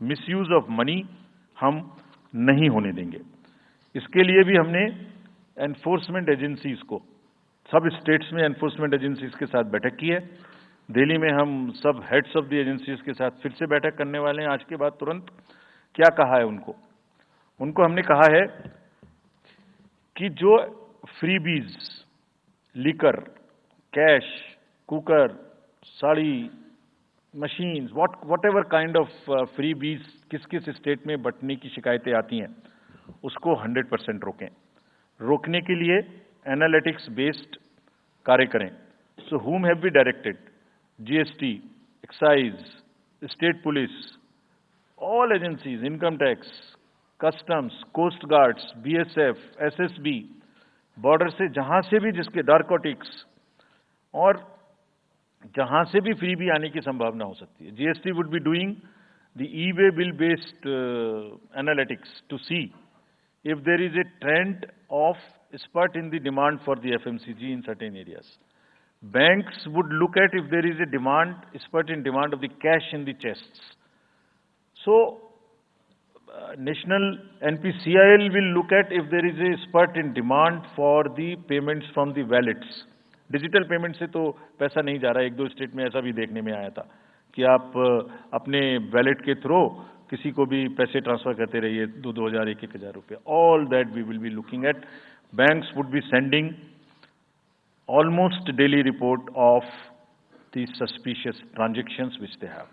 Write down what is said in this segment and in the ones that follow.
Misuse of money हम नहीं होने देंगे। इसके लिए भी हमने एनफोर्समेंट एजेंसीज को, सब स्टेट्स में एनफोर्समेंट एजेंसीज के साथ बैठक की है। दिल्ली में हम सब हेड्स ऑफ द एजेंसीज के साथ फिर से बैठक करने वाले हैं आज के बाद तुरंत। क्या कहा है उनको हमने कहा है कि जो freebies, liquor, cash, cooker, sari, machines, what ever kind of freebies किस किस स्टेट में बंटने की शिकायतें आती हैं, उसको 100% रोकें। रोकने के लिए एनालिटिक्स बेस्ड कार्य करें। सो whom have we directed? GST, excise, state police, all agencies, income tax, customs, coast guards, BSF, SSB, border से जहां से भी जिसके नारकोटिक्स और जहां से भी फ्री भी आने की संभावना हो सकती है। GST would be doing the e-way bill based analytics to see if there is a trend of spurt in the demand for the FMCG in certain areas. Banks would look at if there is a demand, spurt in demand of the cash in the chests. So, National NPCIL will look at if there is a spurt in demand for the payments from the wallets. Digital payment से तो पैसा नहीं जा रहा है। एक दो state में ऐसा भी देखने में आया था कि आप अपने वैलेट के थ्रू किसी को भी पैसे ट्रांसफर करते रहिए, 2,000, 1,000 रुपये। All that we will be looking at. Banks would be sending almost daily report of the suspicious transactions which they have.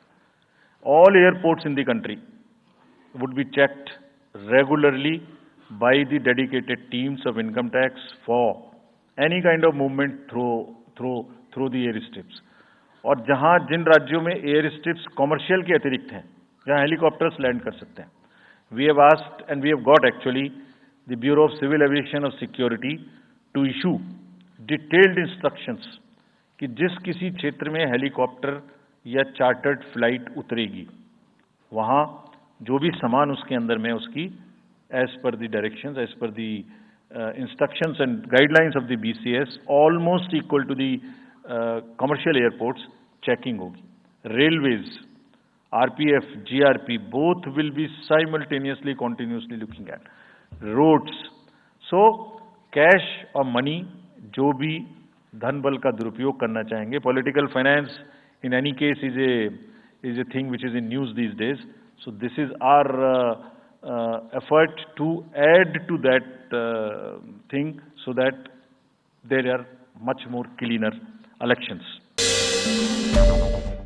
All airports in the country would be checked regularly by the dedicated teams of income tax for any kind of movement through the airstrips. और जहां जिन राज्यों में air strips commercial के अतिरिक्त हैं, जहां helicopters land कर सकते हैं, we have asked and we have got actually the bureau of civil aviation of security to issue detailed instructions कि जिस किसी क्षेत्र में हेलीकॉप्टर या चार्टर्ड फ्लाइट उतरेगी, वहां जो भी सामान उसके अंदर में उसकी as per the directions, as per the instructions and guidelines of the BCS, almost equal to the commercial airports, checking होगी। Railways, RPF, GRP, both will be simultaneously, continuously looking at roads. So, cash और money जो भी धन बल का दुरुपयोग करना चाहेंगे, political finance in any case is a thing which is in news these days. So this is our effort to add to that thing so that there are much more cleaner elections.